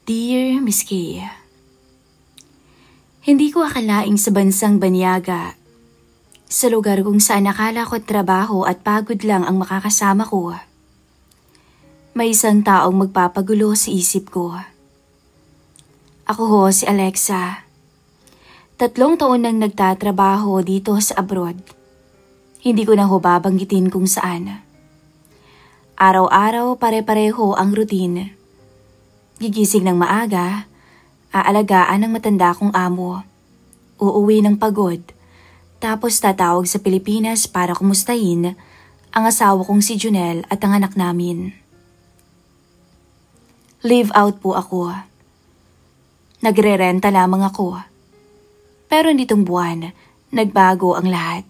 Dear Miss Kay, hindi ko akalaing sa bansang Banyaga, sa lugar kung saan akala ko trabaho at pagod lang ang makakasama ko, may isang taong magpapagulo sa isip ko. Ako ho si Alexa. 3 taon nang nagtatrabaho dito sa abroad. Hindi ko na ho babanggitin kung saan. Araw-araw pare-pareho ang routine. Gigising ng maaga, aalagaan ng matanda kong amo, uuwi ng pagod, tapos tatawag sa Pilipinas para kumustahin ang asawa kong si Junel at ang anak namin. Live out po ako. Nagre-renta lamang ako. Pero nitong buwan, nagbago ang lahat.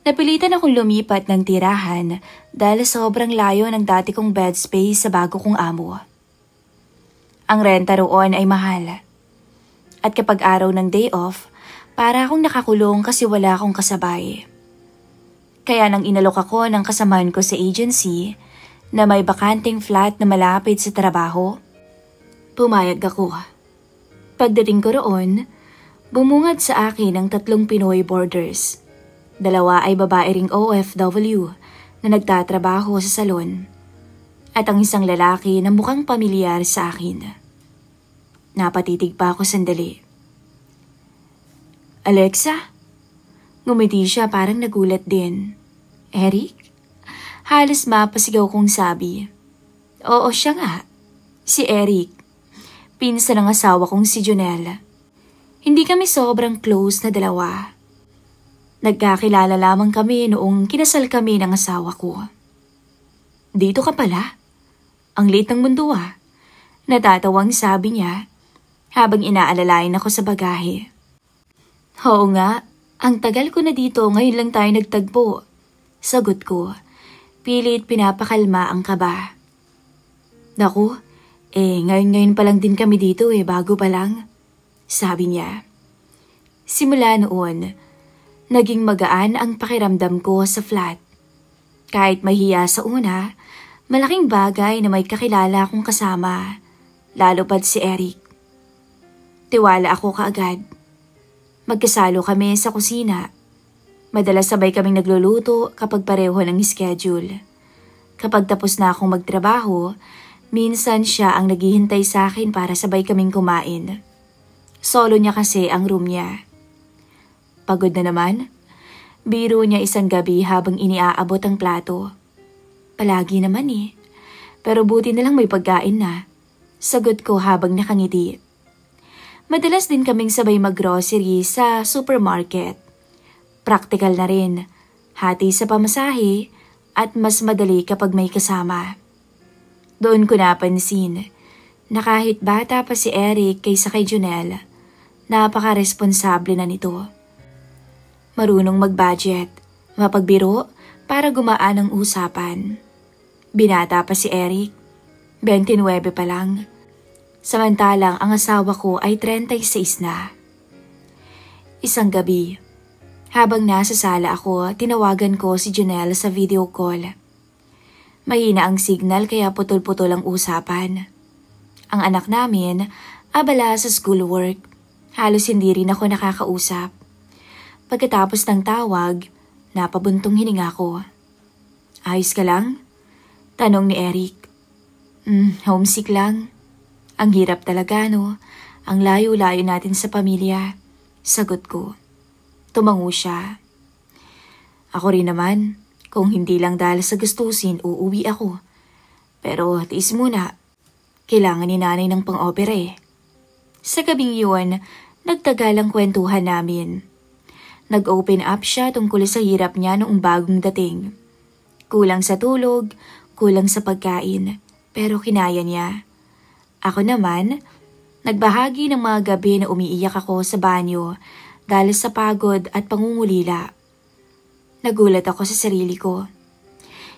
Napilitan akong lumipat ng tirahan dahil sobrang layo ng dati kong bed space sa bago kong amo. Ang renta roon ay mahal. At kapag araw ng day off, para akong nakakulong kasi wala akong kasabay. Kaya nang inalok ako ng kasamahan ko sa agency na may bakanting flat na malapit sa trabaho, pumayag ako. Pagdating ko roon, bumungad sa akin ang 3 Pinoy boarders. 2 ay babae ring OFW na nagtatrabaho sa salon at ang isang lalaki na mukhang pamilyar sa akin. Napatitig pa ako sandali. Alexa? Ngumiti siya parang nagulat din. Eric? Halos mapasigaw kong sabi. Oo siya nga, si Eric. Pinsan ng asawa kong si Junel. Hindi kami sobrang close na 2. Nagkakilala lamang kami noong kinasal kami ng asawa ko. Dito ka pala? Ang liit ng mundo ah. Natatawang sabi niya habang inaalalayan ako sa bagahe. Oo nga, ang tagal ko na dito, ngayon lang tayo nagtagpo. Sagot ko, pilit pinapakalma ang kaba. Naku, ngayon pa lang din kami dito bago pa lang. Sabi niya. Simula noon, naging magaan ang pakiramdam ko sa flat. Kahit mahiya sa una, malaking bagay na may kakilala akong kasama, lalo pat si Eric. Tiwala ako kaagad. Magkasalo kami sa kusina. Madalas sabay kaming nagluluto kapag pareho ng schedule. Kapag tapos na akong magtrabaho, minsan siya ang naghihintay sa akin para sabay kaming kumain. Solo niya kasi ang room niya. Pagod na naman? Biro niya isang gabi habang iniaabot ang plato. Palagi naman Pero buti na lang may pagkain na. Sagot ko habang nakangiti. Madalas din kaming sabay mag-grocery sa supermarket. Praktikal na rin. Hati sa pamasahe at mas madali kapag may kasama. Doon ko napansin na kahit bata pa si Eric kaysa kay Junel, napaka-responsable na nito. Marunong mag-budget, mapagbiro para gumaan ang usapan. Binata pa si Eric, 29 pa lang. Samantalang ang asawa ko ay 36 na. Isang gabi, habang nasa sala ako, tinawagan ko si Junel sa video call. Mahina ang signal kaya putol-putol ang usapan. Ang anak namin, abala sa schoolwork. Halos hindi rin ako nakakausap. Pagkatapos ng tawag, napabuntong hininga ko. Ayos ka lang? Tanong ni Eric. Homesick lang. Ang hirap talaga no? Ang layo-layo natin sa pamilya. Sagot ko. Tumango siya. Ako rin naman. Kung hindi lang dahil sa gastusin, uuwi ako. Pero tiis muna. Kailangan ni nanay ng pang-opera Sa gabing yun, nagtagalang kwentuhan namin. Nag-open up siya tungkol sa hirap niya noong bagong dating. Kulang sa tulog, kulang sa pagkain, pero kinaya niya. Ako naman, nagbahagi ng mga gabi na umiiyak ako sa banyo dahil sa pagod at pangungulila. Nagulat ako sa sarili ko.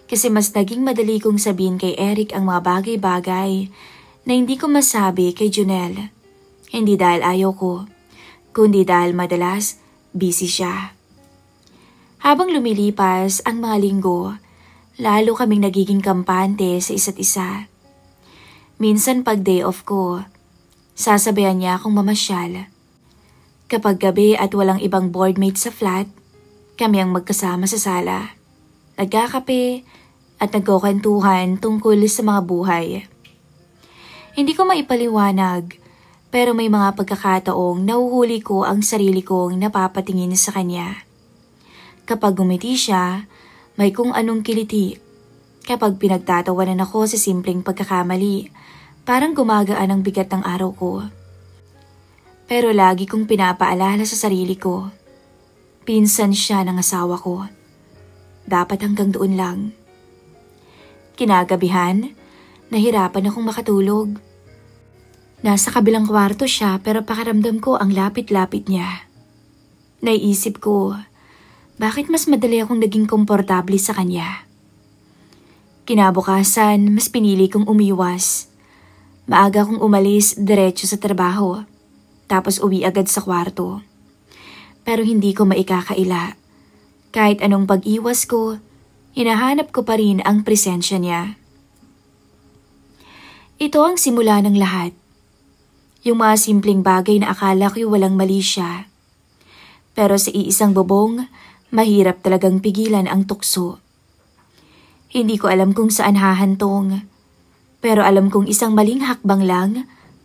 Kasi mas naging madali kong sabihin kay Eric ang mga bagay-bagay na hindi ko masabi kay Junel. Hindi dahil ayaw ko, kundi dahil madalas busy siya. Habang lumilipas ang mga linggo, lalo kaming nagiging kampante sa isa't isa. Minsan pag day off ko, sasabayan niya akong mamasyal. Kapag gabi at walang ibang boardmate sa flat, kami ang magkasama sa sala. Nagkakape at nagkukwentuhan tungkol sa mga buhay. Hindi ko maipaliwanag, pero may mga pagkakataong nahuhuli ko ang sarili kong napapatingin sa kanya. Kapag gumiti siya, may kung anong kiliti. Kapag pinagtatawanan ako sa simpleng pagkakamali, parang gumagaan ang bigat ng araw ko. Pero lagi kong pinapaalala sa sarili ko, pinsan siya ng asawa ko. Dapat hanggang doon lang. Kinagabihan, nahirapan akong makatulog. Nasa kabilang kwarto siya pero pakiramdam ko ang lapit-lapit niya. Naiisip ko, bakit mas madali akong naging komportable sa kanya? Kinabukasan, mas pinili kong umiwas. Maaga kong umalis diretso sa trabaho. Tapos uwi agad sa kwarto. Pero hindi ko maikakaila. Kahit anong pag-iwas ko, hinahanap ko pa rin ang presensya niya. Ito ang simula ng lahat. Yung mga simpleng bagay na akala ko'y walang mali siya. Pero sa iisang bubong, mahirap talagang pigilan ang tukso. Hindi ko alam kung saan hahantong. Pero alam kong isang maling hakbang lang,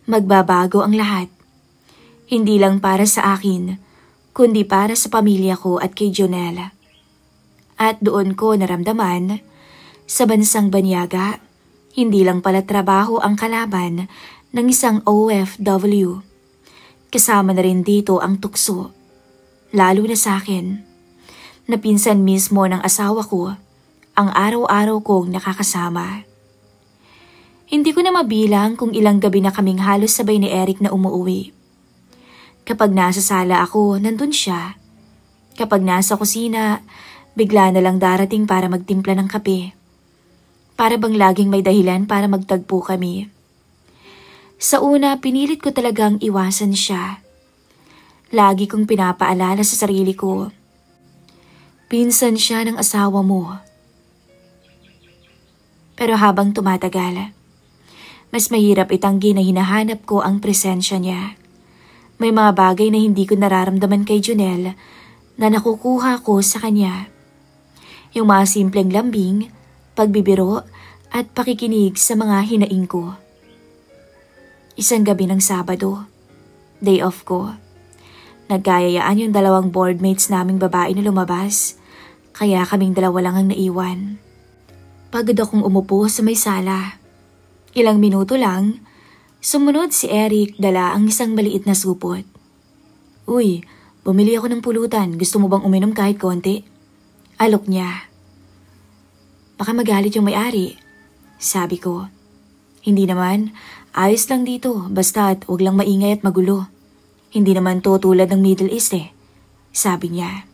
magbabago ang lahat. Hindi lang para sa akin, kundi para sa pamilya ko at kay Jonel. At doon ko naramdaman, sa bansang Banyaga, hindi lang pala trabaho ang kalaban ng isang OFW. Kasama na rin dito ang tukso, lalo na sa akin, na pinsan mismo ng asawa ko, ang araw-araw kong nakakasama. Hindi ko na mabilang kung ilang gabi na kaming halos sabay ni Eric na umuwi. Kapag nasa sala ako, nandun siya. Kapag nasa kusina, bigla na lang darating para magtimpla ng kape. Para bang laging may dahilan para magtagpo kami. Sa una, pinilit ko talagang iwasan siya. Lagi kong pinapaalala sa sarili ko, pinsan siya ng asawa mo. Pero habang tumatagal, mas mahirap itanggi na hinahanap ko ang presensya niya. May mga bagay na hindi ko nararamdaman kay Jonel na nakukuha ko sa kanya. Yung mga simpleng lambing, pagbibiro at pakikinig sa mga hinaing ko. Isang gabi ng Sabado, day off ko. Nagkayayaan yung dalawang boardmates naming babae na lumabas, kaya kaming dalawa lang ang naiwan. Pagod akong umupo sa may sala. Ilang minuto lang, sumunod si Eric dala ang isang maliit na supot. Uy, bumili ako ng pulutan. Gusto mo bang uminom kahit konti? Alok niya. Baka magalit yung may-ari, sabi ko. Hindi naman, ayos lang dito basta't huwag lang maingay at magulo. Hindi naman to tulad ng Middle East sabi niya.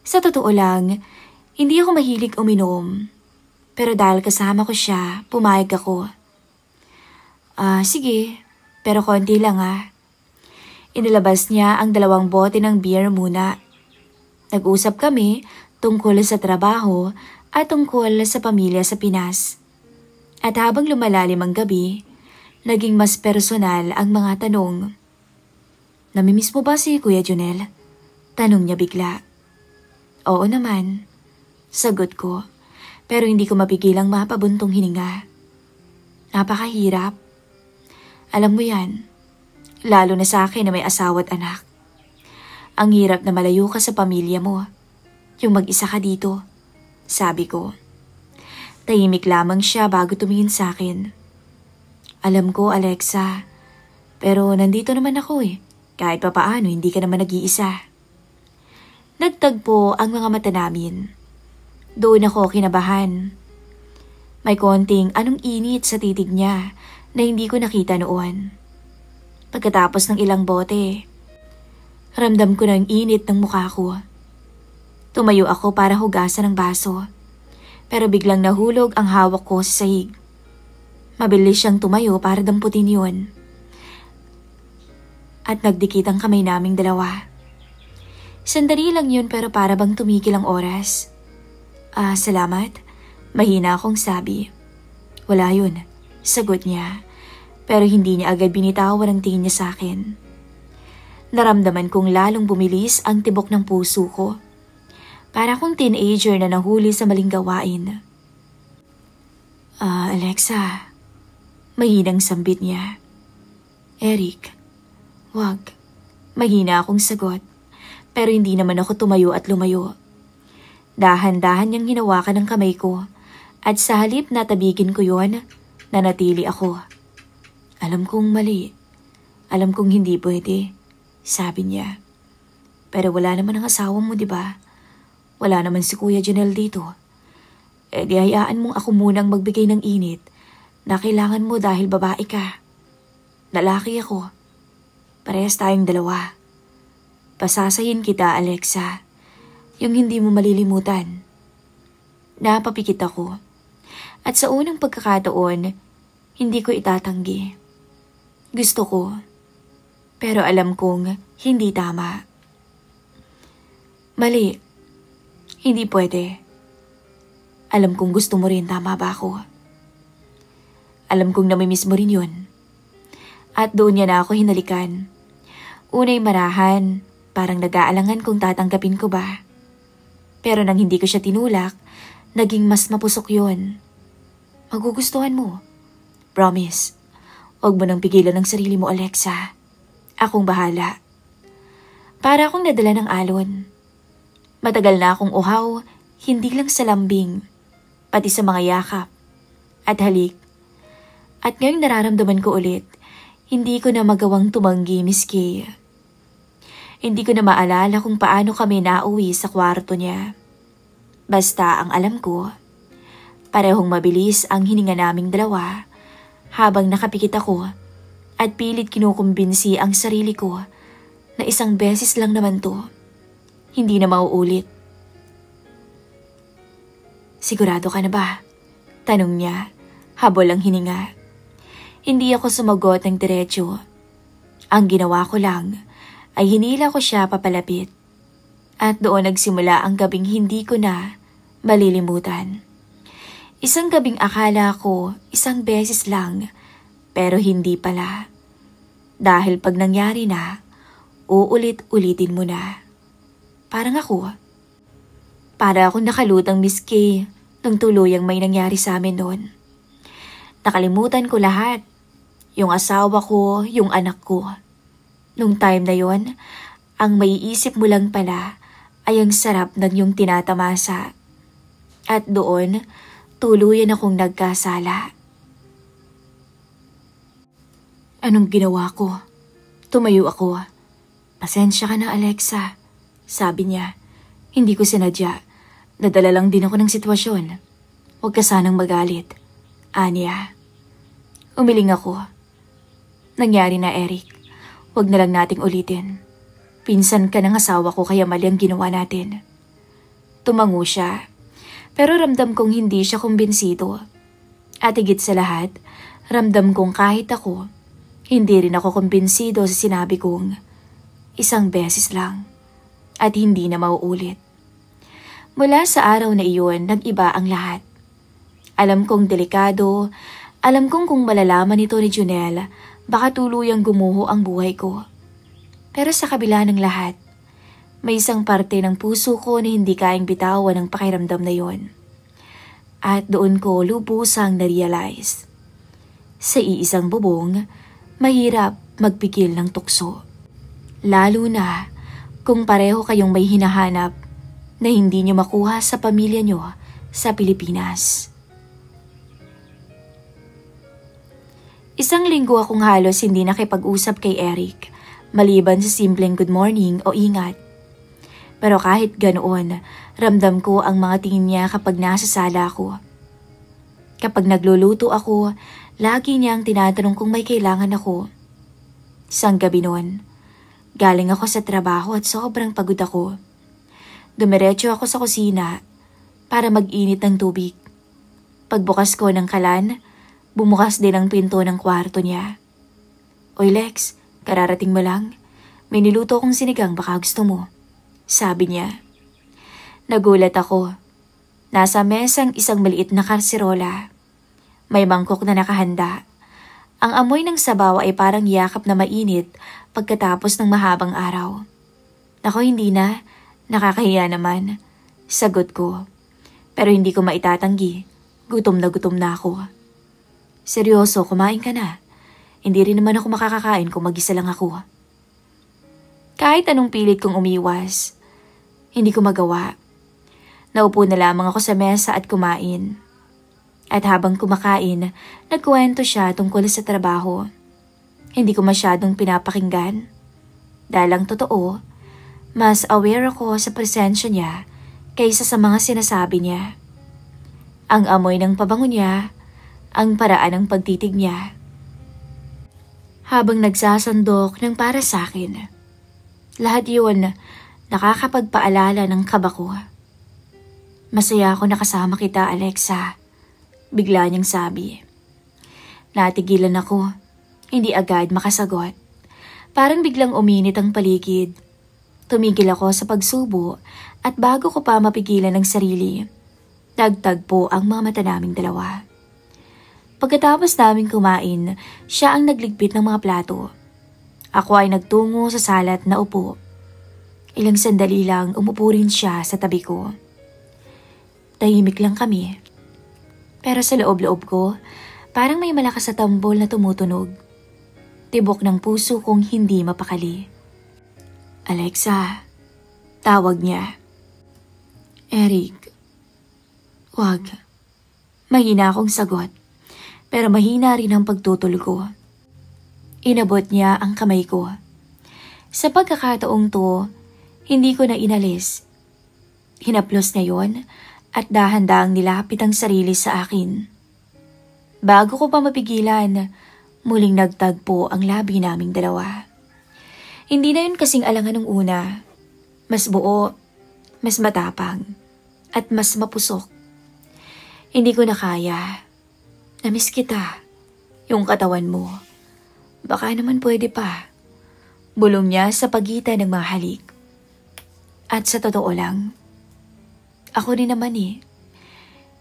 Sa totoo lang, hindi ako mahilig uminom. Pero dahil kasama ko siya, pumayag ako. Sige, pero konti lang Inilabas niya ang 2 bote ng beer muna. Nag-usap kami tungkol sa trabaho at tungkol sa pamilya sa Pinas. At habang lumalalim ang gabi, naging mas personal ang mga tanong. Namimiss mo ba si Kuya Jonel? Tanong niya bigla. Oo naman, sagot ko. Pero hindi ko mapigilang mapabuntong hininga. Napakahirap. Alam mo yan, lalo na sa akin na may asawa at anak. Ang hirap na malayo ka sa pamilya mo. Yung mag-isa ka dito, sabi ko. Tahimik lamang siya bago tumingin sa akin. Alam ko, Alexa, pero nandito naman ako Kahit papaano, hindi ka naman nag-iisa. Nagtagpo ang mga mata namin. Doon ako kinabahan. May konting anong init sa titig niya na hindi ko nakita noon. Pagkatapos ng ilang bote, ramdam ko na ang init ng mukha ko. Tumayo ako para hugasan ng baso, pero biglang nahulog ang hawak ko sa sahig. Mabilis siyang tumayo para damputin yun. At nagdikit ang kamay naming dalawa. Sandali lang yun pero para bang tumigil ang oras. Salamat. Mahina akong sabi. Wala yun. Sagot niya, pero hindi niya agad binitawan ang tingin niya sa akin. Naramdaman kong lalong bumilis ang tibok ng puso ko. Para akong teenager na nahuli sa maling gawain. Alexa, mahinang sambit niya. Eric, wag. Mahina akong sagot, pero hindi naman ako tumayo at lumayo. Dahan-dahan niyang hinawakan ang kamay ko at sa halip na tabigin ko yon, nanatili ako. Alam kong mali. Alam kong hindi pwede, sabi niya. Pero wala naman ang asawa mo, di ba? Wala naman si Kuya Janelle dito. Di hayaan mong ako munang magbigay ng init na kailangan mo dahil babae ka. Lalaki ako. Parehas tayong dalawa. Pasasayin kita, Alexa. Yung hindi mo malilimutan. Napapikit ako. At sa unang pagkakataon, hindi ko itatanggi. Gusto ko. Pero alam kong hindi tama. Mali. Hindi pwede. Alam kong gusto mo rin, tama ba ako? Alam kong namimiss mo rin yun. At doon niya na ako hinalikan. Unay marahan, parang nag-aalangan kung tatanggapin ko ba. Pero nang hindi ko siya tinulak, naging mas mapusok yun. Magugustuhan mo. Promise. Huwag mo nang pigilan ang sarili mo, Alexa. Akong bahala. Para akong nadala ng alon. Matagal na akong uhaw, hindi lang sa lambing, pati sa mga yakap at halik. At ngayong nararamdaman ko ulit, hindi ko na magawang tumanggi, Miss Kay. Hindi ko na maalala kung paano kami nauwi sa kwarto niya. Basta ang alam ko, parehong mabilis ang hininga naming dalawa habang nakapikit ako at pilit kinukumbinsi ang sarili ko na isang beses lang naman to. Hindi na mauulit. Sigurado ka na ba? Tanong niya, habol ang hininga. Hindi ako sumagot ng diretso. Ang ginawa ko lang ay hinila ko siya papalapit. At doon nagsimula ang gabing hindi ko na malilimutan. Isang gabing akala ko isang beses lang, pero hindi pala. Dahil pag nangyari na, uulit-ulitin mo na. Parang ako. Para akong nakalutang, Miss Kay, nung tuluyang may nangyari sa amin noon. Nakalimutan ko lahat. Yung asawa ko, yung anak ko. Nung time na yon, ang maiisip mo lang pala ay ang sarap ng yung tinatamasa. At doon, tuluyan akong nagkasala. Anong ginawa ko? Tumayo ako. Pasensya ka na, Alexa. Sabi niya, hindi ko sinadya. Nadala lang din ako ng sitwasyon. Huwag ka sanang magalit. Anya. Umiling ako. Nangyari na, Eric. Huwag na lang nating ulitin. Pinsan ka ng asawa ko kaya mali ang ginawa natin. Tumango siya. Pero ramdam kong hindi siya kumbinsido. At higit sa lahat, ramdam kong kahit ako, hindi rin ako kumbinsido sa sinabi kong isang beses lang at hindi na mauulit. Mula sa araw na iyon, nag-iba ang lahat. Alam kong delikado, alam kong kung malalaman ito ni Janelle, baka tuluyang gumuho ang buhay ko. Pero sa kabila ng lahat, may isang parte ng puso ko na hindi kayang bitawan ang pakiramdam na yon. At doon ko lubusang na-realize. Sa iisang bubong, mahirap magpigil ng tukso. Lalo na kung pareho kayong may hinahanap na hindi nyo makuha sa pamilya nyo sa Pilipinas. Isang linggo akong halos hindi nakipag-usap kay Eric, maliban sa simpleng good morning o ingat. Pero kahit ganoon, ramdam ko ang mga tingin niya kapag nasa sala ako. Kapag nagluluto ako, lagi niyang tinatanong kung may kailangan ako. Isang gabi noon, galing ako sa trabaho at sobrang pagod ako. Dumiretso ako sa kusina para mag-init ng tubig. Pagbukas ko ng kalan, bumukas din ang pinto ng kwarto niya. Oy Lex, kararating mo lang. May niluto kong sinigang, baka gusto mo. Sabi niya. Nagulat ako. Nasa mesang isang maliit na karserola. May mangkok na nakahanda. Ang amoy ng sabaw ay parang yakap na mainit pagkatapos ng mahabang araw. Ako hindi na, nakakahiya naman. Sagot ko. Pero hindi ko maitatanggi. Gutom na ako. Seryoso, kumain ka na. Hindi rin naman ako makakakain kung mag-isa lang ako. Kahit anong pilit kong umiwas, hindi ko magawa. Naupo na lamang ako sa mesa at kumain. At habang kumakain, nagkuwento siya tungkol sa trabaho. Hindi ko masyadong pinapakinggan. Dahil ang totoo, mas aware ako sa presensya niya kaysa sa mga sinasabi niya. Ang amoy ng pabango niya, ang paraan ng pagtitig niya. Habang nagsasandok ng para sa akin, lahat yun nakakapagpaalala ng kaba ko. Masaya ako nakasama kita, Alexa. Bigla niyang sabi. Natigilan ako, hindi agad makasagot. Parang biglang uminit ang paligid. Tumigil ako sa pagsubo at bago ko pa mapigilan ng sarili, nagtagpo ang mga mata naming dalawa. Pagkatapos naming kumain, siya ang nagligpit ng mga plato. Ako ay nagtungo sa salat na upo. Ilang sandali lang umupo rin siya sa tabi ko. Tahimik lang kami. Pero sa loob-loob ko, parang may malakas sa tambol na tumutunog. Tibok ng puso kong hindi mapakali. Alexa, tawag niya. Eric, wag. Mahina akong sagot, pero mahina rin ang pagtutol ko. Inabot niya ang kamay ko. Sa pagkakataong to, hindi ko na inalis. Hinaplos niya yon at dahan-dahang nilapit ang sarili sa akin. Bago ko pa mapigilan, muling nagtagpo ang labi naming dalawa. Hindi na yun kasing alangan nung una. Mas buo, mas matapang, at mas mapusok. Hindi ko na kaya. Namiss kita. Yung katawan mo. Baka naman pwede pa. Bulong niya sa pagitan ng mga halik. At sa totoo lang, ako rin naman eh.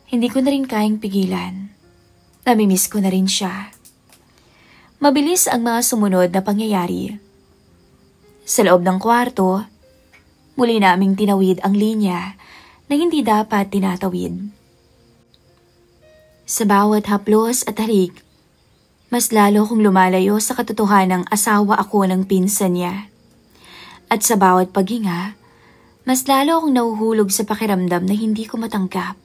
Hindi ko na rin kayang pigilan. Namimiss ko na rin siya. Mabilis ang mga sumunod na pangyayari. Sa loob ng kwarto, muli naming tinawid ang linya na hindi dapat tinatawid. Sa bawat haplos at halik, mas lalo kong lumalayo sa katotohanang asawa ako ng pinsan niya. At sa bawat paghinga, mas lalo akong nahuhulog sa pakiramdam na hindi ko matanggap.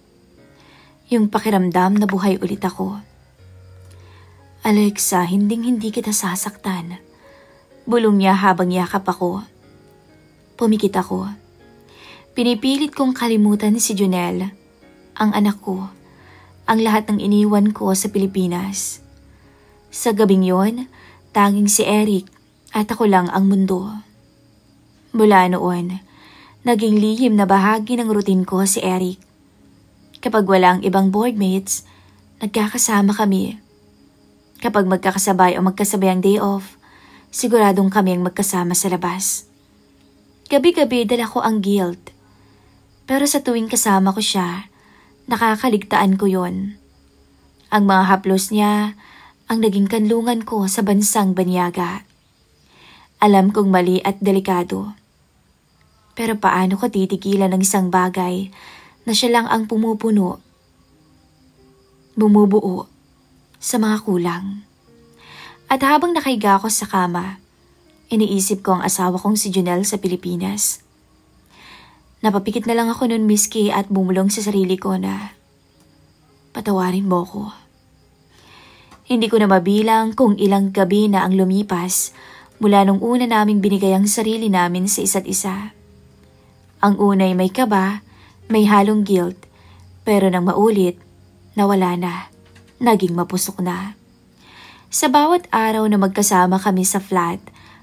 Yung pakiramdam na buhay ulit ako. Alexa, hindi kita sasaktan. Bulong niya habang yakap ako. Pumikit ako. Pinipilit kong kalimutan si Junel, ang anak ko, ang lahat ng iniwan ko sa Pilipinas. Sa gabing yon, tanging si Eric at ako lang ang mundo. Mula noon, naging lihim na bahagi ng routine ko si Eric. Kapag walang ibang boardmates, nagkakasama kami. Kapag magkakasabay o magkasabay ang day off, siguradong kami ang magkasama sa labas. Gabi-gabi dala ko ang guilt. Pero sa tuwing kasama ko siya, nakakaligtaan ko yon. Ang mga haplos niya, ang naging kanlungan ko sa bansang Banyaga. Alam kong mali at delikado. Pero paano ko titigilan ng isang bagay na siya lang ang bumubuo sa mga kulang. At habang nakahiga ako sa kama, iniisip ko ang asawa kong si Junel sa Pilipinas. Napapikit na lang ako nun, miski, at bumulong sa sarili ko na patawarin mo ko. Hindi ko na mabilang kung ilang gabi na ang lumipas mula nung una naming binigay ang sarili namin sa isa't isa. Ang unay may kaba, may halong guilt, pero nang maulit, nawala na, naging mapusok na. Sa bawat araw na magkasama kami sa flat,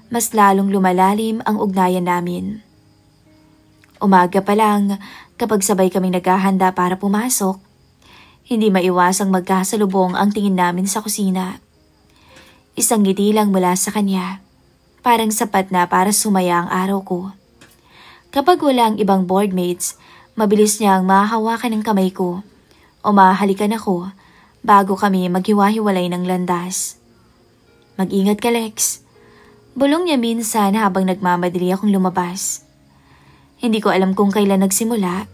mas lalong lumalalim ang ugnayan namin. Umaga pa lang, kapag sabay kaming naghahanda para pumasok, hindi maiwasang magkasalubong ang tingin namin sa kusina. Isang ngiti lang mula sa kanya, parang sapat na para sumaya ang araw ko. Kapag wala ang ibang boardmates, mabilis niyang mahahawakan ng kamay ko o mahalikan ako bago kami maghiwa-hiwalay ng landas. Mag-ingat ka, Lex. Bulong niya minsan habang nagmamadali akong lumabas. Hindi ko alam kung kailan nagsimula,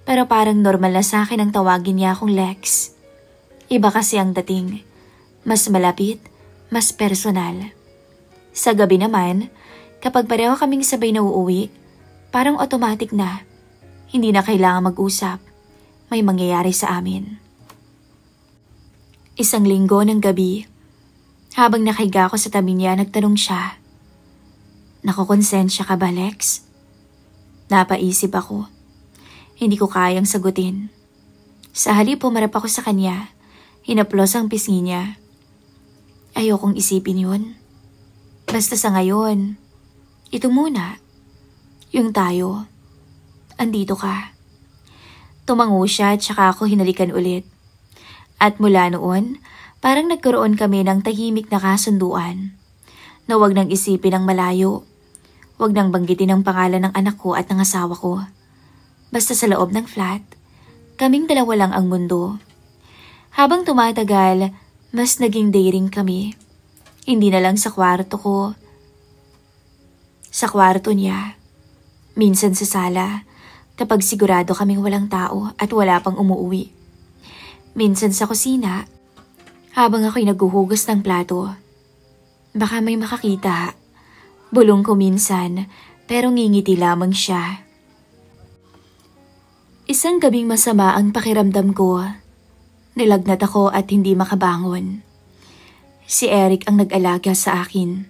pero parang normal na sa akin ang tawagin niya akong Lex. Iba kasi ang dating. Mas malapit, mas personal. Sa gabi naman, kapag pareho kaming sabay na uuwi, parang automatic na. Hindi na kailangan mag-usap. May mangyayari sa amin. Isang linggo ng gabi, habang nakahiga ako sa tabi niya, nagtanong siya, "Nakokonsensya ka ba, Lex?" Napaisip ako. Hindi ko kayang sagutin. Sa halip pumarap ako sa kanya, hinaplos ang pisngi niya. Ayokong isipin yun. Basta sa ngayon, ito muna. Yung tayo. Andito ka. Tumango siya at saka ako hinalikan ulit. At mula noon, parang nagkaroon kami ng tahimik na kasunduan. Na wag nang isipin ang malayo. Wag nang banggitin ang pangalan ng anak ko at ng asawa ko. Basta sa loob ng flat, kaming dalawa lang ang mundo. Habang tumatagal, mas naging daring kami. Hindi na lang sa kwarto ko. Sa kwarto niya. Minsan sa sala, kapag sigurado kaming walang tao at wala pang umuwi. Minsan sa kusina, habang ako'y naghuhugas ng plato. Baka may makakita. Bulong ko minsan, pero ngingiti lamang siya. Isang gabing masama ang pakiramdam ko. Nilagnat ako at hindi makabangon. Si Eric ang nag-alaga sa akin.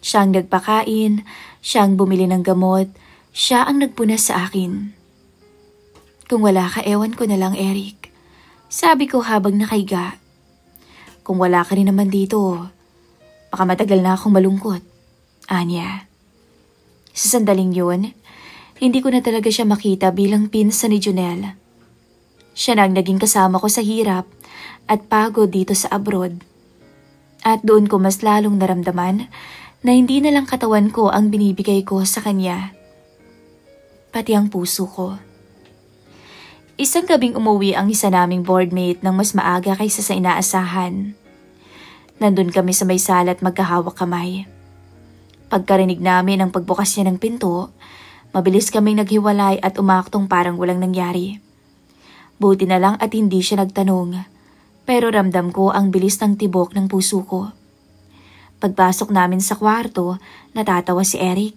Siya ang nagpakain, siya ang bumili ng gamot, siya ang nagpunas sa akin. Kung wala ka, ewan ko na lang, Eric. Sabi ko habang nakahiga. Kung wala ka rin naman dito, baka matagal na akong malungkot. Anya. Sa sandaling yun, hindi ko na talaga siya makita bilang pinsan ni Junel. Siya na ang naging kasama ko sa hirap at pagod dito sa abroad. At doon ko mas lalong naramdaman na hindi na lang katawan ko ang binibigay ko sa kanya. Pati ang puso ko. Isang gabing umuwi ang isa naming boardmate ng mas maaga kaysa sa inaasahan. Nandun kami sa may sala at magkahawak kamay. Pagkarinig namin ang pagbukas niya ng pinto, mabilis kaming naghiwalay at umaktong parang walang nangyari. Buti na lang at hindi siya nagtanong, pero ramdam ko ang bilis ng tibok ng puso ko. Pagpasok namin sa kwarto, natatawa si Eric.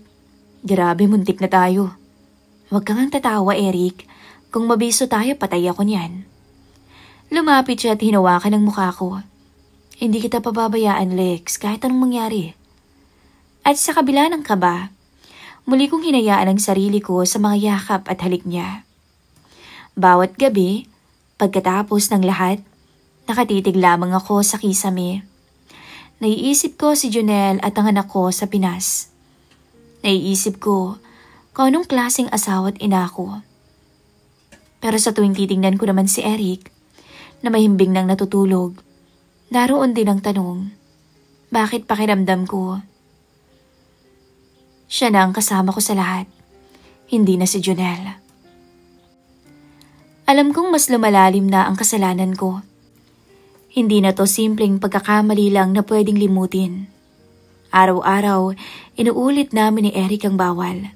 Grabe, muntik na tayo. Huwag kang tatawa, Eric. Kung mabiso tayo, patay ako niyan. Lumapit siya at hinawakan ang mukha ko. Hindi kita pababayaan, Lex, kahit anong mangyari. At sa kabila ng kaba, muli kong hinayaan ang sarili ko sa mga yakap at halik niya. Bawat gabi, pagkatapos ng lahat, nakatitig lamang ako sa kisame. Naiisip ko si Junel at ang anak ko sa Pinas. Naiisip ko kung anong klaseng asawa at ina ko. Pero sa tuwing titingnan ko naman si Eric, na mahimbing nang natutulog, naroon din ang tanong, bakit pakiramdam ko? Siya na ang kasama ko sa lahat, hindi na si Junel. Alam kong mas lumalalim na ang kasalanan ko. Hindi na to simpleng pagkakamali lang na pwedeng limutin. Araw-araw, inuulit namin ni Eric ang bawal.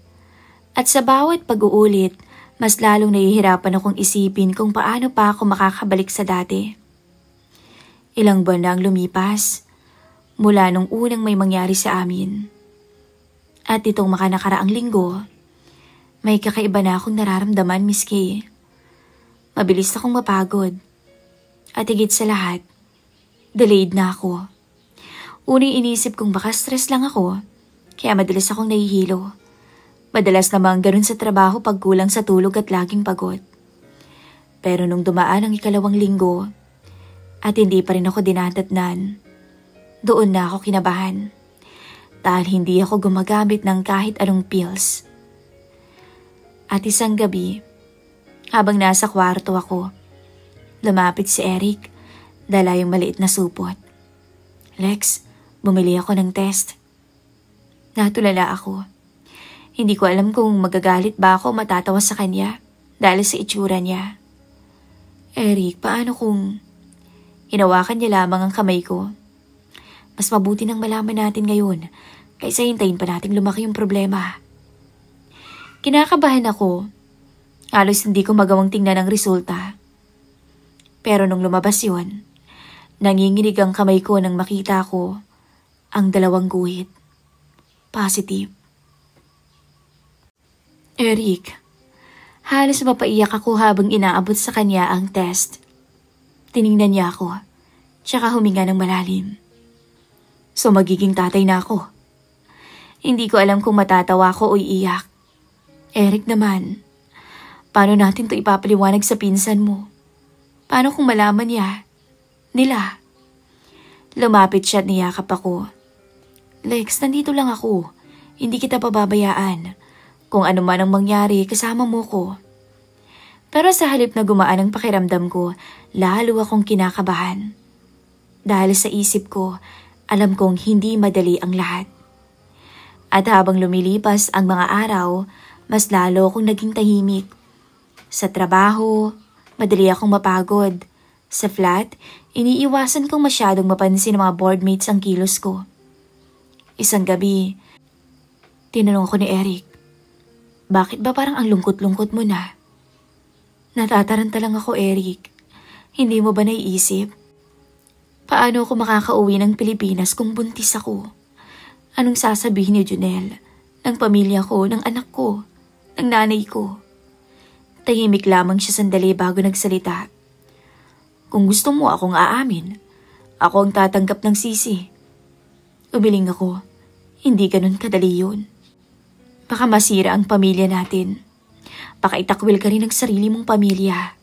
At sa bawat pag-uulit, mas lalong nahihirapan akong isipin kung paano pa ako makakabalik sa dati. Ilang buwan na ang lumipas, mula nung unang may mangyari sa amin. At itong makanakaraang linggo, may kakaiba na akong nararamdaman, Miss Kay. Mabilis akong mapagod. At higit sa lahat, delayed na ako. Unang inisip kong baka stress lang ako, kaya madalas akong nahihilo. Madalas namang ganun sa trabaho pag kulang sa tulog at laging pagod. Pero nung dumaan ang ikalawang linggo, at hindi pa rin ako dinadatnan, doon na ako kinabahan. Dahil hindi ako gumagamit ng kahit anong pills. At isang gabi, habang nasa kwarto ako, lumapit si Eric, dala yung maliit na supot. Lex, bumili ako ng test. Natulala ako. Hindi ko alam kung magagalit ba ako o matatawa sa kanya dahil sa itsura niya. Eric, paano kung Hinawakan niya lamang ang kamay ko. Mas mabuti nang malaman natin ngayon kaysa hintayin pa nating lumaki yung problema. Kinakabahan ako. Halos hindi ko magawang tingnan ang resulta. Pero nung lumabas yun, nanginginig ang kamay ko nang makita ko ang 2 guhit. Positive. Eric, halos mapaiyak ako habang inaabot sa kanya ang test. Tiningnan niya ako, tsaka huminga ng malalim. So magiging tatay na ako. Hindi ko alam kung matatawa ko o iiyak. Eric naman, paano natin to ipapaliwanag sa pinsan mo? Paano kung malaman nila? Lumapit siya at niyakap ako. Lex, nandito lang ako. Hindi kita pababayaan. Kung ano man ang mangyari, kasama mo ko. Pero sa halip na gumaan ang pakiramdam ko, lalo akong kinakabahan. Dahil sa isip ko, alam kong hindi madali ang lahat. At habang lumilipas ang mga araw, mas lalo akong naging tahimik. Sa trabaho, madali akong mapagod. Sa flat, iniiwasan kong masyadong mapansin ng mga boardmates ang kilos ko. Isang gabi, tinanong ko ni Eric, bakit ba parang ang lungkot-lungkot mo na? Natataranta lang ako, Eric. Hindi mo ba naiisip? Paano ako makakauwi ng Pilipinas kung buntis ako? Anong sasabihin ni Junel, ng pamilya ko, ng anak ko, ng nanay ko? Tahimik lamang siya sandali bago nagsalita. Kung gusto mo akong aamin, ako ang tatanggap ng sisi. Umiling ako, hindi ganun kadali yun. Baka masira ang pamilya natin. Baka itakwil ka rin ng sarili mong pamilya.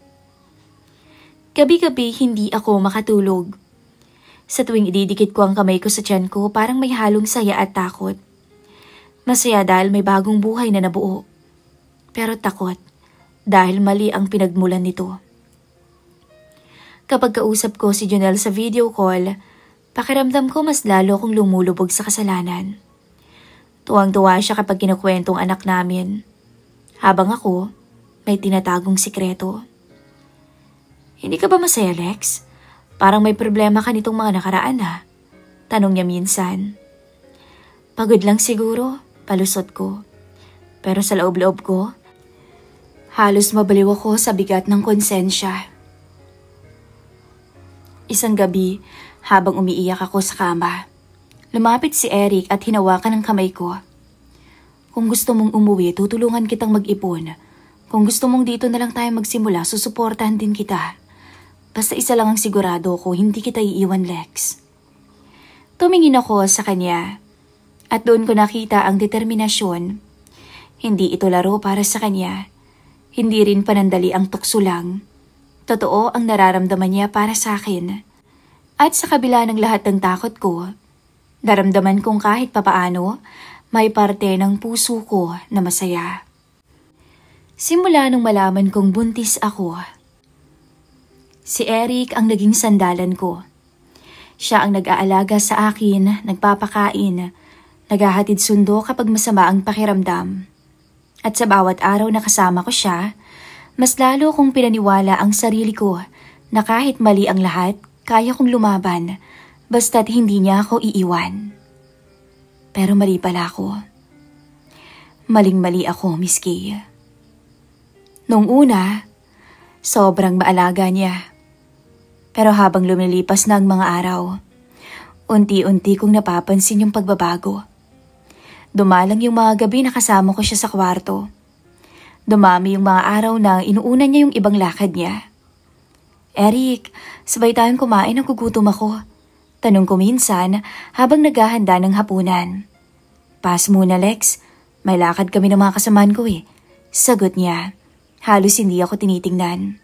Gabi-gabi hindi ako makatulog. Sa tuwing ididikit ko ang kamay ko sa tiyan ko, parang may halong saya at takot. Masaya dahil may bagong buhay na nabuo. Pero takot dahil mali ang pinagmulan nito. Kapag kausap ko si Junel sa video call, pakiramdam ko mas lalo akong lumulubog sa kasalanan. Tuwang-tuwa siya kapag kinukwentong anak namin. Habang ako, may tinatagong sikreto. Hindi ka ba masaya, Lex? Parang may problema ka nitong mga nakaraan ha? Tanong niya minsan. Pagod lang siguro, palusot ko. Pero sa loob-loob ko, halos mabaliw ako sa bigat ng konsensya. Isang gabi, habang umiiyak ako sa kama, lumapit si Eric at hinawakan ang kamay ko. Kung gusto mong umuwi, tutulungan kitang mag-ipon. Kung gusto mong dito na lang tayo magsimula, susuportahan din kita. Basta isa lang ang sigurado ko, hindi kita iiwan, Lex. Tumingin ako sa kanya at doon ko nakita ang determinasyon. Hindi ito laro para sa kanya. Hindi rin panandali ang tukso lang. Totoo ang nararamdaman niya para sa akin. At sa kabila ng lahat ng takot ko, naramdaman kong kahit papaano, may parte ng puso ko na masaya. Simula nung malaman kong buntis ako, si Eric ang naging sandalan ko. Siya ang nag-aalaga sa akin, nagpapakain, naghahatid sundo kapag masama ang pakiramdam. At sa bawat araw na kasama ko siya, mas lalo kong pinaniwala ang sarili ko na kahit mali ang lahat, kaya kong lumaban, basta't hindi niya ako iiwan. Pero mali pala ako. Maling-mali ako, Miss Kay. Nung una, sobrang maalaga niya. Pero habang lumilipas na ang mga araw, unti-unti kong napapansin yung pagbabago. Dumalang yung mga gabi na kasama ko siya sa kwarto. Dumami yung mga araw na inuuna niya yung ibang lakad niya. Eric, sabay tayong kumain, nagugutom ako. Tanong ko minsan habang naghahanda ng hapunan. Pass muna, Lex. May lakad kami ng mga kasamaan ko eh. Sagot niya. Halos hindi ako tinitingnan.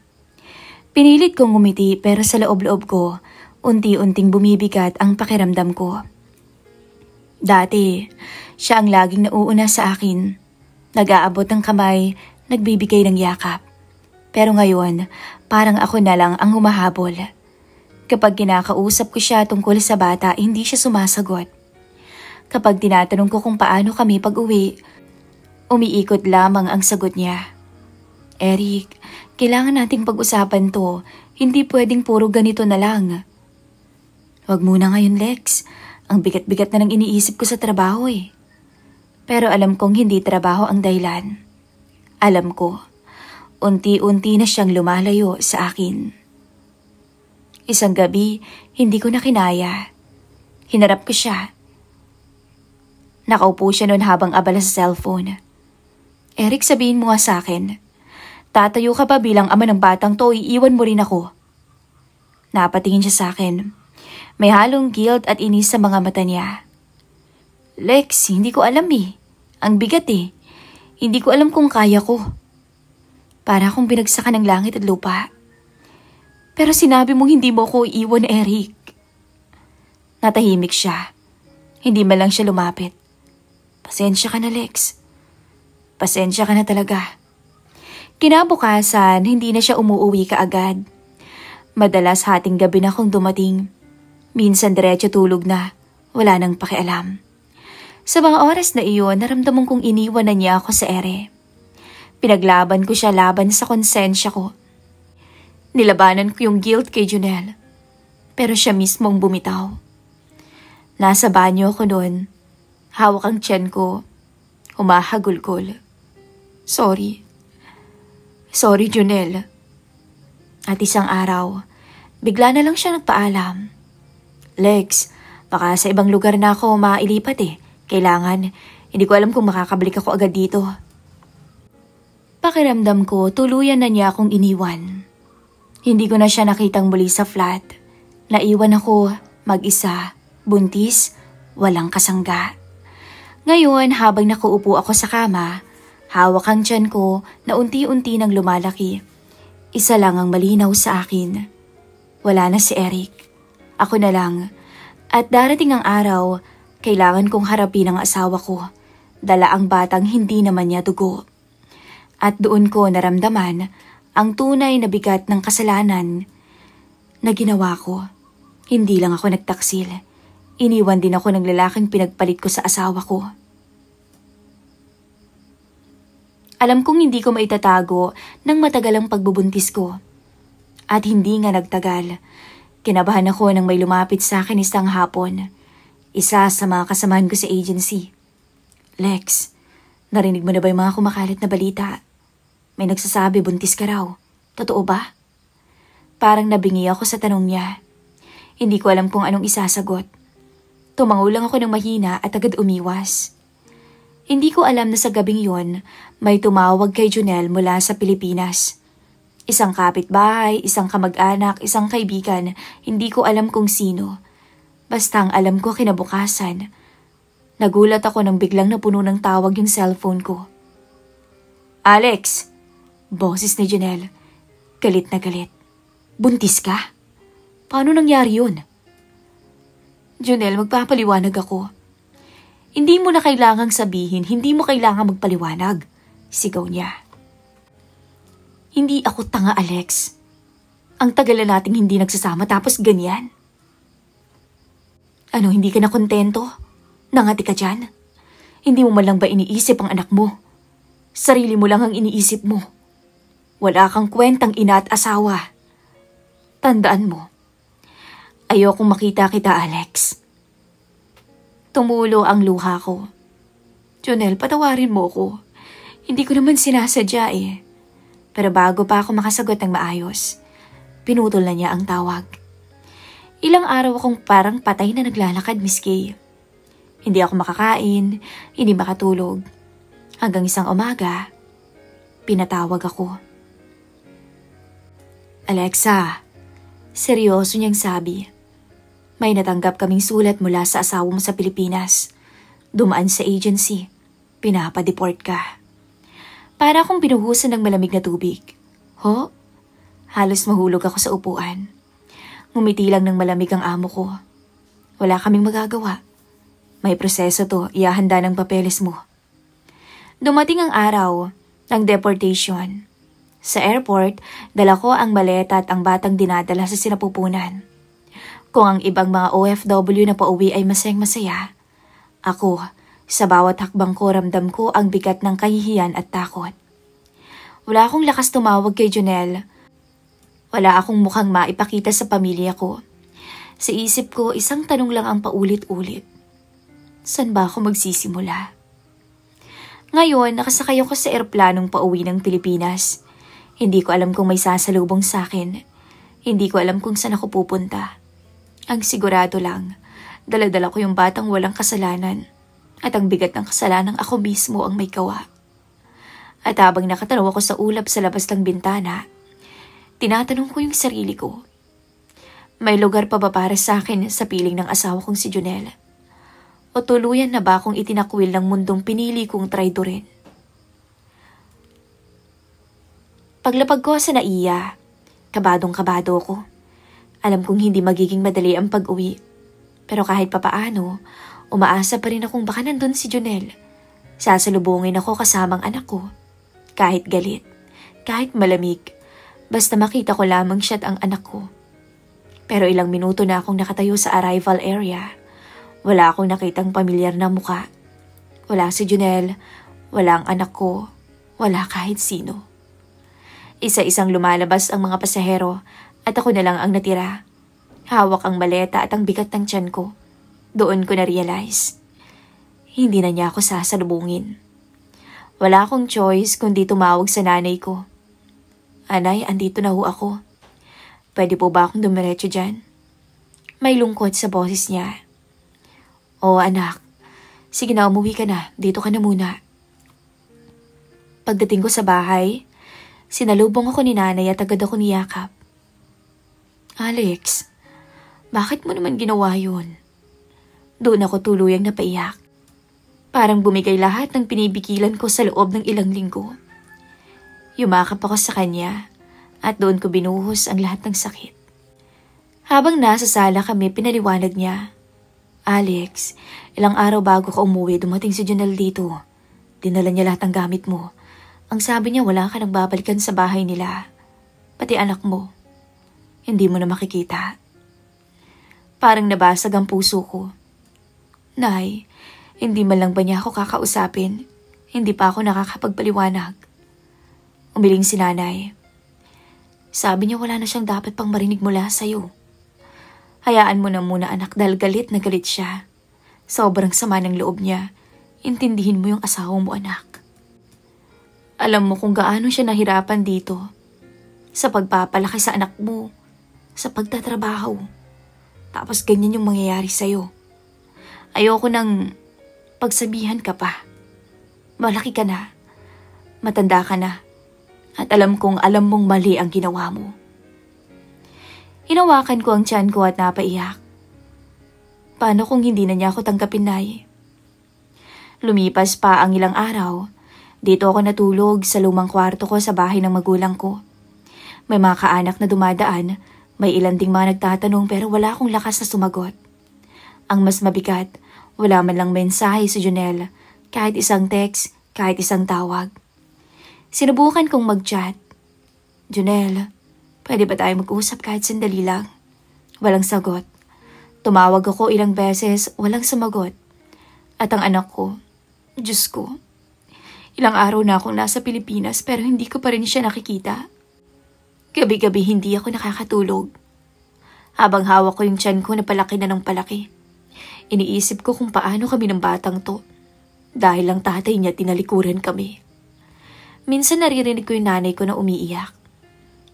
Pinilit kong ngumiti pero sa loob-loob ko, unti-unting bumibigat ang pakiramdam ko. Dati, siya ang laging nauuna sa akin. Nag-aabot ng kamay, nagbibigay ng yakap. Pero ngayon, parang ako na lang ang humahabol. Kapag kinakausap ko siya tungkol sa bata, hindi siya sumasagot. Kapag tinatanong ko kung paano kami pag-uwi, umiikot lamang ang sagot niya. Eric, kailangan nating pag-usapan to. Hindi pwedeng puro ganito na lang. Wag muna ngayon, Lex. Ang bigat-bigat na ng iniisip ko sa trabaho eh. Pero alam kong hindi trabaho ang dahilan. Alam ko, unti-unti na siyang lumalayo sa akin. Isang gabi, hindi ko na kinaya. Hinarap ko siya. Nakaupo siya noon habang abala sa cellphone. Eric, sabihin mo nga sa akin, tatayo ka ba bilang ama ng batang to, iiwan mo rin ako? Napatingin siya sa akin. May halong guilt at inis sa mga mata niya. Lex, hindi ko alam eh. Ang bigat eh. Hindi ko alam kung kaya ko. Para akong binagsakan ng langit at lupa. Pero sinabi mong hindi mo ko iiwan, Eric. Natahimik siya. Hindi man lang siya lumapit. Pasensya ka na, Lex. Pasensya ka na talaga. Kinabukasan, hindi na siya umuwi kaagad. Madalas hating gabi na akong dumating. Minsan diretso tulog na, wala nang pakialam. Sa mga oras na iyon, naramdaman kong iniwan na niya ako sa ere. Pinaglaban ko siya laban sa konsensya ko. Nilabanan ko yung guilt kay Junel. Pero siya mismong bumitaw. Nasa banyo ko noon. Hawak ang tiyan ko. Humahagulgol. Sorry. Sorry, Junel. At isang araw, bigla na lang siya nagpaalam. Lex, baka sa ibang lugar na ako mailipat eh. Kailangan, hindi ko alam kung makakabalik ako agad dito. Pakiramdam ko, tuluyan na niya akong iniwan. Hindi ko na siya nakitang muli sa flat. Naiwan ako, mag-isa, buntis, walang kasangga. Ngayon, habang nakaupo ako sa kama, hawak ang tiyan ko na unti-unti nang lumalaki. Isa lang ang malinaw sa akin. Wala na si Eric. Ako na lang. At darating ang araw, kailangan kong harapin ang asawa ko. Dala ang batang hindi naman niya dugo. At doon ko naramdaman ang tunay na bigat ng kasalanan na ginawa ko. Hindi lang ako nagtaksil. Iniwan din ako ng lalaking pinagpalit ko sa asawa ko. Alam kong hindi ko maitatago ng matagal ang pagbubuntis ko. At hindi nga nagtagal. Kinabahan ako nang may lumapit sa akin isang hapon. Isa sa mga kasamahan ko sa agency. Lex, narinig mo na ba yung mga kumakalat na balita? May nagsasabi buntis ka raw. Totoo ba? Parang nabingi ako sa tanong niya. Hindi ko alam kung anong isasagot. Tumango lang ako ng mahina at agad umiwas. Hindi ko alam na sa gabing yon, may tumawag kay Junel mula sa Pilipinas. Isang kapitbahay, isang kamag-anak, isang kaibigan, hindi ko alam kung sino. Basta ang alam ko kinabukasan. Nagulat ako nang biglang napuno ng tawag yung cellphone ko. Alex! Boses ni Junel. Galit na galit. Buntis ka? Paano nangyari yun? Junel, magpapaliwanag ako. Hindi mo na kailangang sabihin, hindi mo kailangang magpaliwanag. Sigaw niya. Hindi ako tanga, Alex. Ang tagal na nating hindi nagsasama tapos ganyan. Ano, hindi ka na kontento? Nangati ka dyan? Hindi mo man lang ba iniisip ang anak mo? Sarili mo lang ang iniisip mo. Wala kang kwentang ina at asawa. Tandaan mo. Ayokong makita kita, Alex. Tumulo ang luha ko. Junel, patawarin mo ko. Hindi ko naman sinasadya eh. Pero bago pa ako makasagot ng maayos, pinutol na niya ang tawag. Ilang araw akong parang patay na naglalakad, Miss Kay. Hindi ako makakain, hindi makatulog. Hanggang isang umaga, pinatawag ako. Alexa, seryoso niyang sabi. May natanggap kaming sulat mula sa asawa mo sa Pilipinas. Dumaan sa agency. Pinapadeport ka. Para akong pinuhusan ng malamig na tubig. Ho? Halos mahulog ako sa upuan. Ngumiti lang ng malamig ang amo ko. Wala kaming magagawa. May proseso to, ihahanda ng papeles mo. Dumating ang araw ng deportation. Sa airport, dala ko ang maleta at ang batang dinadala sa sinapupunan. Kung ang ibang mga OFW na pauwi ay masayang-masaya, ako, sa bawat hakbang ko ramdam ko ang bigat ng kahihiyan at takot. Wala akong lakas tumawag kay Junel. Wala akong mukhang maipakita sa pamilya ko. Sa isip ko, isang tanong lang ang paulit-ulit. Saan ba ako magsisimula? Ngayon, nakasakay ako sa eroplanong pauwi ng Pilipinas. Hindi ko alam kung may sasalubong sa akin. Hindi ko alam kung saan ako pupunta. Ang sigurado lang, dala-dala ko yung batang walang kasalanan. At ang bigat ng kasalanan ako mismo ang may gawa. At habang nakatanaw ako sa ulap sa labas ng bintana, tinatanong ko yung sarili ko. May lugar pa ba para sa akin sa piling ng asawa kong si Junel? O tuluyan na ba akong itinakwil ng mundong pinili kong traidorin? Paglapag ko sa NAIA, kabadong-kabado ko. Alam kong hindi magiging madali ang pag-uwi. Pero kahit papaano, umaasa pa rin akong baka nandun si Junel. Sasalubungin ako kasamang anak ko. Kahit galit, kahit malamig, basta makita ko lamang siya't ang anak ko. Pero ilang minuto na akong nakatayo sa arrival area. Wala akong nakitang pamilyar na muka. Wala si Junel, wala ang anak ko, wala kahit sino. Isa-isang lumalabas ang mga pasahero at ako na lang ang natira. Hawak ang maleta at ang bigat ng tiyan ko. Doon ko na-realize. Hindi na niya ako sasalubungin. Wala akong choice kundi tumawag sa nanay ko. Anay, andito na ho ako. Pwede po ba akong dumiretso dyan? May lungkot sa boses niya. Oo anak, sige na umuwi ka na, dito ka na muna. Pagdating ko sa bahay, sinalubong ako ni nanay at agad ako niyakap. Alex, bakit mo naman ginawa yun? Doon ako tuluyang napaiyak. Parang bumigay lahat ng pinibigilan ko sa loob ng ilang linggo. Yumakap ako sa kanya at doon ko binuhos ang lahat ng sakit. Habang nasa sala kami, pinaliwanag niya. Alex, ilang araw bago ka umuwi, dumating si Junel dito. Dinala niya lahat ng gamit mo. Ang sabi niya wala ka nang babalikan sa bahay nila. Pati anak mo. Hindi mo na makikita. Parang nabasag ang puso ko. Nay, hindi man lang ba niya ako kakausapin? Hindi pa ako nakakapagpaliwanag. Umiling si nanay. Sabi niya wala na siyang dapat pang marinig mula sa'yo. Hayaan mo na muna anak dahil galit na galit siya. Sobrang sama ng loob niya. Intindihin mo yung asawa mo anak. Alam mo kung gaano siya nahirapan dito. Sa pagpapalaki sa anak mo. Sa pagtatrabaho. Tapos ganyan yung mangyayari sa'yo. Ayoko nang pagsabihan ka pa. Malaki ka na. Matanda ka na. At alam kong alam mong mali ang ginawa mo. Hinawakan ko ang tiyan ko at napaiyak. Paano kung hindi na niya ako tanggapin, Nay? Lumipas pa ang ilang araw. Dito ako natulog sa lumang kwarto ko sa bahay ng magulang ko. May mga kaanak na dumadaan, may ilan ding mga nagtatanong pero wala akong lakas na sumagot. Ang mas mabigat, wala man lang mensahe si Junel, kahit isang text, kahit isang tawag. Sinubukan kong mag-chat. Junel, pwede ba tayo mag-usap kahit sandali lang? Walang sagot. Tumawag ako ilang beses, walang sumagot. At ang anak ko, Diyos ko. Ilang araw na akong nasa Pilipinas pero hindi ko pa rin siya nakikita. Gabi-gabi hindi ako nakakatulog. Habang hawak ko yung tiyan ko na palaki na ng palaki. Iniisip ko kung paano kami ng batang to. Dahil lang tatay niya tinalikuran kami. Minsan naririnig ko yung nanay ko na umiiyak.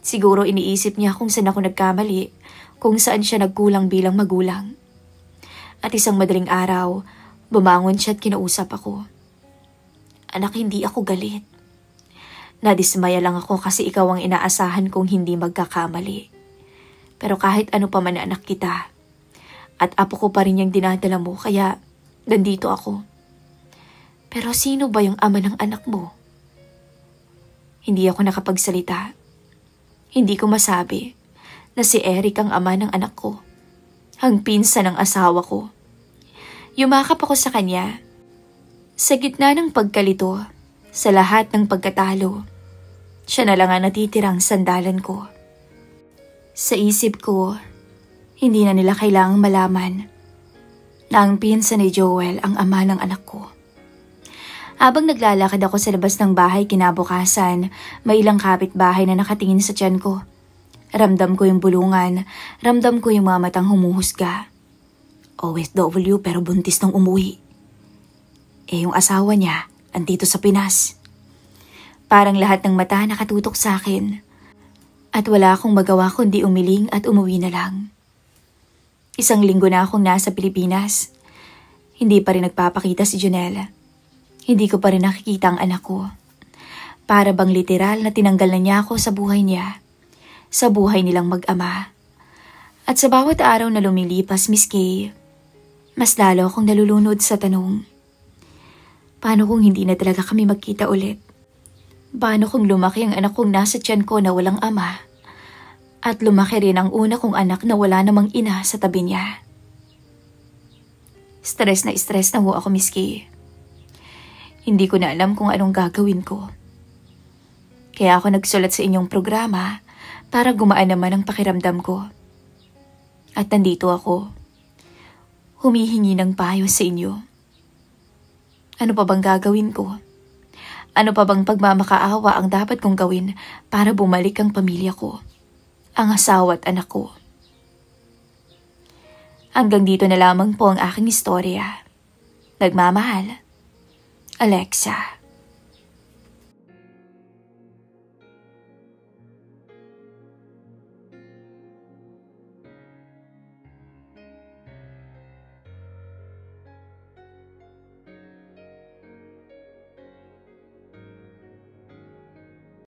Siguro iniisip niya kung saan ako nagkamali, kung saan siya nagkulang bilang magulang. At isang madaling araw, bumangon siya at kinausap ako. Anak, hindi ako galit. Nadismaya lang ako kasi ikaw ang inaasahan kong hindi magkakamali. Pero kahit ano pa man na anak kita, at apo ko pa rin yung dinadala mo kaya nandito ako. Pero sino ba yung ama ng anak mo? Hindi ako nakapagsalita. Hindi ko masabi na si Eric ang ama ng anak ko. Ang pinsan ng asawa ko. Yumakap ako sa kanya. Sa gitna ng pagkalito, sa lahat ng pagkatalo, siya na lang ang natitirang sandalan ko. Sa isip ko, hindi na nila kailangang malaman na ang pinsan ni Joel ang ama ng anak ko. Habang naglalakad ako sa labas ng bahay kinabukasan, may ilang kapitbahay na nakatingin sa tiyan ko. Ramdam ko yung bulungan, ramdam ko yung mga matang humuhusga. OFW pero buntis nang umuwi. Yung asawa niya, andito sa Pinas. Parang lahat ng mata nakatutok sa akin. At wala akong magawa kundi umiling at umuwi na lang. 1 linggo na akong nasa Pilipinas. Hindi pa rin nagpapakita si Jonel. Hindi ko pa rin nakikita ang anak ko. Para bang literal na tinanggal na niya ako sa buhay niya. Sa buhay nilang mag-ama. At sa bawat araw na lumilipas, Miss Kay, mas lalo akong nalulunod sa tanong. Paano kung hindi na talaga kami magkita ulit? Paano kung lumaki ang anak kong nasa tiyan ko na walang ama? At lumaki rin ang una kong anak na wala namang ina sa tabi niya. Stress na ho ako, Miss Kay. Hindi ko na alam kung anong gagawin ko. Kaya ako nagsulat sa inyong programa para gumaan naman ang pakiramdam ko. At nandito ako, humihingi ng payo sa inyo. Ano pa bang gagawin ko? Ano pa bang pagmamakaawa ang dapat kong gawin para bumalik ang pamilya ko, ang asawa at anak ko? Hanggang dito na lamang po ang aking istorya. Nagmamahal, Alexa.